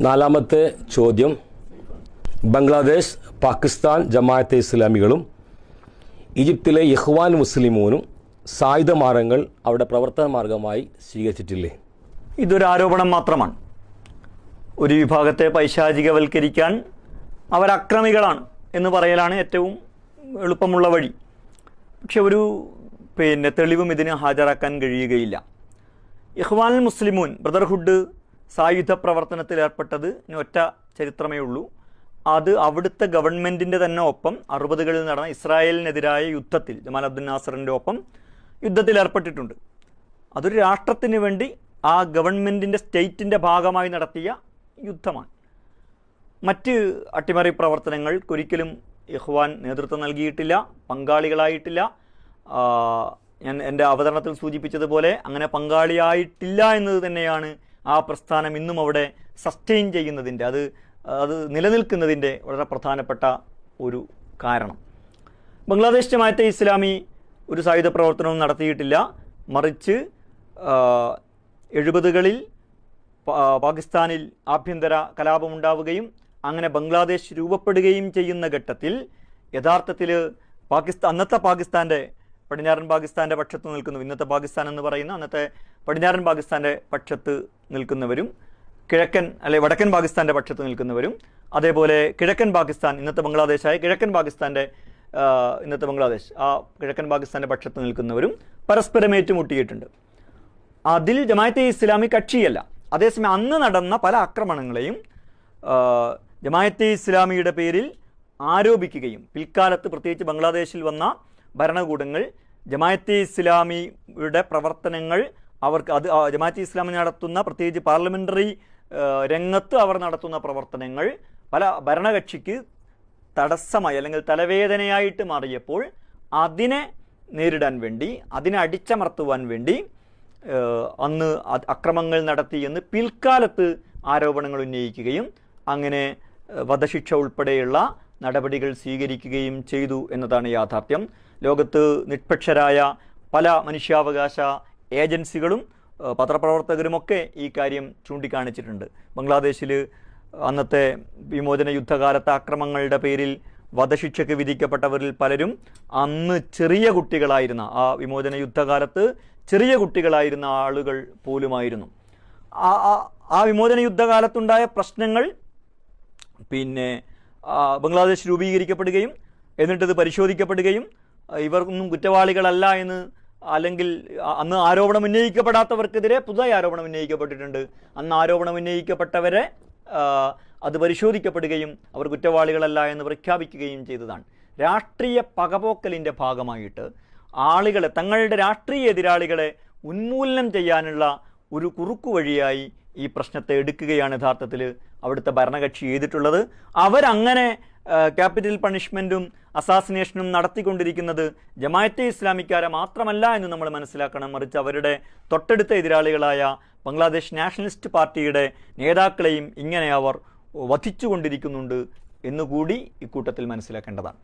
നാലാമത്തെ ചോദ്യം, ബംഗ്ലാദേശ്, പാകിസ്ഥാൻ ജമാഅത്തെ ഇസ്ലാമികളും ഈജിപ്തിലെ ഇഖ്വാൻ മുസ്ലിമൂനും സായുധ മാർഗങ്ങൾ അവിടെ പ്രവർത്തന മാർഗമായി സ്വീകരിച്ചിട്ടില്ലേ? ഇതൊരു ആരോപണം മാത്രമാണ്. ഒരു വിഭാഗത്തെ പൈശാചികവൽക്കരിക്കാൻ അവരക്രമികളാണ് എന്ന് പറയലാണ് ഏറ്റവും എളുപ്പമുള്ള വഴി. പക്ഷെ ഒരു തെളിവും ഇതിന് ഹാജരാക്കാൻ കഴിയുകയില്ല. ഇഖ്വാൻ മുസ്ലിമൂൻ ബ്രദർഹുഡ് സായുധ പ്രവർത്തനത്തിൽ ഏർപ്പെട്ടത് ഒറ്റ ചരിത്രമേ ഉള്ളൂ. അത് അവിടുത്തെ ഗവൺമെൻറ്റിൻ്റെ തന്നെ ഒപ്പം 60കളിൽ നടന്ന ഇസ്രായേലിനെതിരായ യുദ്ധത്തിൽ ജമാൽ അബ്ദുൽ നാസറിൻ്റെ ഒപ്പം യുദ്ധത്തിൽ ഏർപ്പെട്ടിട്ടുണ്ട്. അതൊരു രാഷ്ട്രത്തിന് വേണ്ടി ആ ഗവൺമെൻറ്റിൻ്റെ സ്റ്റേറ്റിൻ്റെ ഭാഗമായി നടത്തിയ യുദ്ധമാണ്. മറ്റ് അട്ടിമറി പ്രവർത്തനങ്ങൾക്കൊരിക്കലും ഇഖ്വാൻ നേതൃത്വം നൽകിയിട്ടില്ല, പങ്കാളികളായിട്ടില്ല. ഞാൻ എൻ്റെ അവതരണത്തിൽ സൂചിപ്പിച്ചതുപോലെ അങ്ങനെ പങ്കാളിയായിട്ടില്ല എന്നത് തന്നെയാണ് ആ പ്രസ്ഥാനം ഇന്നും അവിടെ സസ്റ്റെയിൻ ചെയ്യുന്നതിൻ്റെ, അത് നിലനിൽക്കുന്നതിൻ്റെ വളരെ പ്രധാനപ്പെട്ട ഒരു കാരണം. ബംഗ്ലാദേശ് ജമാഅത്തെ ഇസ്ലാമി ഒരു സായുധ പ്രവർത്തനവും നടത്തിയിട്ടില്ല. മറിച്ച് 70കളിൽ പാകിസ്ഥാനിൽ ആഭ്യന്തര കലാപമുണ്ടാവുകയും അങ്ങനെ ബംഗ്ലാദേശ് രൂപപ്പെടുകയും ചെയ്യുന്ന ഘട്ടത്തിൽ യഥാർത്ഥത്തിൽ അന്നത്തെ പാകിസ്ഥാൻ്റെ പടിഞ്ഞാറൻ പാകിസ്ഥാൻ്റെ പക്ഷത്ത് നിൽക്കുന്നു, ഇന്നത്തെ പാകിസ്ഥാൻ എന്ന് പറയുന്ന അന്നത്തെ പടിഞ്ഞാറൻ പാകിസ്ഥാൻ്റെ പക്ഷത്ത് നിൽക്കുന്നവരും വടക്കൻ പാകിസ്ഥാൻ്റെ പക്ഷത്ത് നിൽക്കുന്നവരും അതേപോലെ കിഴക്കൻ പാകിസ്ഥാൻ ഇന്നത്തെ ബംഗ്ലാദേശായ കിഴക്കൻ പാകിസ്ഥാൻ്റെ ഇന്നത്തെ ബംഗ്ലാദേശ് ആ കിഴക്കൻ പാകിസ്ഥാൻ്റെ പക്ഷത്ത് നിൽക്കുന്നവരും പരസ്പരം ഏറ്റുമുട്ടിയിട്ടുണ്ട്. അതിൽ ജമാഅത്തെ ഇസ്ലാമി കക്ഷിയല്ല. അതേസമയം അന്ന് നടന്ന പല ആക്രമണങ്ങളെയും ജമാഅത്തെ ഇസ്ലാമിയുടെ പേരിൽ ആരോപിക്കുകയും പിൽക്കാലത്ത് പ്രത്യേകിച്ച് ബംഗ്ലാദേശിൽ വന്ന ഭരണകൂടങ്ങൾ ജമാഅത്തെ ഇസ്ലാമിയുടെ പ്രവർത്തനങ്ങൾ ജമാഅത്തെ ഇസ്ലാമി നടത്തുന്ന പ്രത്യേകിച്ച് പാർലമെൻ്ററി രംഗത്ത് അവർ നടത്തുന്ന പ്രവർത്തനങ്ങൾ പല ഭരണകക്ഷിക്ക് തടസ്സമായി അല്ലെങ്കിൽ തലവേദനയായിട്ട് മാറിയപ്പോൾ അതിനെ നേരിടാൻ വേണ്ടി, അതിനെ അടിച്ചമർത്തുവാൻ വേണ്ടി അന്ന് അക്രമങ്ങൾ നടത്തിയെന്ന് പിൽക്കാലത്ത് ആരോപണങ്ങൾ ഉന്നയിക്കുകയും അങ്ങനെ വധശിക്ഷ ഉൾപ്പെടെയുള്ള നടപടികൾ സ്വീകരിക്കുകയും ചെയ്തു എന്നതാണ് യാഥാർത്ഥ്യം. ലോകത്ത് നിഷ്പക്ഷരായ പല മനുഷ്യാവകാശ ഏജൻസികളും പത്രപ്രവർത്തകരുമൊക്കെ ഈ കാര്യം ചൂണ്ടിക്കാണിച്ചിട്ടുണ്ട്. ബംഗ്ലാദേശിൽ അന്നത്തെ വിമോചന യുദ്ധകാലത്തെ അക്രമങ്ങളുടെ പേരിൽ വധശിക്ഷയ്ക്ക് വിധിക്കപ്പെട്ടവരിൽ പലരും അന്ന് ചെറിയ കുട്ടികളായിരുന്ന, ആ വിമോചന യുദ്ധകാലത്ത് ചെറിയ കുട്ടികളായിരുന്ന ആളുകൾ പോലുമായിരുന്നു. ആ വിമോചന യുദ്ധകാലത്തുണ്ടായ പ്രശ്നങ്ങൾ ബംഗ്ലാദേശ് രൂപീകരിക്കപ്പെടുകയും എന്നിട്ടത് പരിശോധിക്കപ്പെടുകയും ഇവർക്കൊന്നും കുറ്റവാളികളല്ല എന്ന്, അല്ലെങ്കിൽ അന്ന് ആരോപണം ഉന്നയിക്കപ്പെടാത്തവർക്കെതിരെ പുതുതായി ആരോപണം ഉന്നയിക്കപ്പെട്ടിട്ടുണ്ട്. അന്ന് ആരോപണം ഉന്നയിക്കപ്പെട്ടവരെ അത് പരിശോധിക്കപ്പെടുകയും അവർ കുറ്റവാളികളല്ല എന്ന് പ്രഖ്യാപിക്കുകയും ചെയ്തതാണ്. രാഷ്ട്രീയ പകപോക്കലിൻ്റെ ഭാഗമായിട്ട് ആളുകളെ, തങ്ങളുടെ രാഷ്ട്രീയ എതിരാളികളെ ഉന്മൂലനം ചെയ്യാനുള്ള ഒരു കുറുക്കുവഴിയായി ഈ പ്രശ്നത്തെ എടുക്കുകയാണ് യഥാർത്ഥത്തിൽ അവിടുത്തെ ഭരണകക്ഷി ചെയ്തിട്ടുള്ളത്. അവരങ്ങനെ ക്യാപിറ്റൽ പണിഷ്മെൻറ്റും അസാസിനേഷനും നടത്തിക്കൊണ്ടിരിക്കുന്നത് ജമാഅത്തെ ഇസ്ലാമിക്കാരെ മാത്രമല്ല എന്ന് നമ്മൾ മനസ്സിലാക്കണം. മറിച്ച് അവരുടെ തൊട്ടടുത്ത എതിരാളികളായ ബംഗ്ലാദേശ് നാഷണലിസ്റ്റ് പാർട്ടിയുടെ നേതാക്കളെയും ഇങ്ങനെ അവർ വധിച്ചുകൊണ്ടിരിക്കുന്നുണ്ട് എന്നുകൂടി ഇക്കൂട്ടത്തിൽ മനസ്സിലാക്കേണ്ടതാണ്.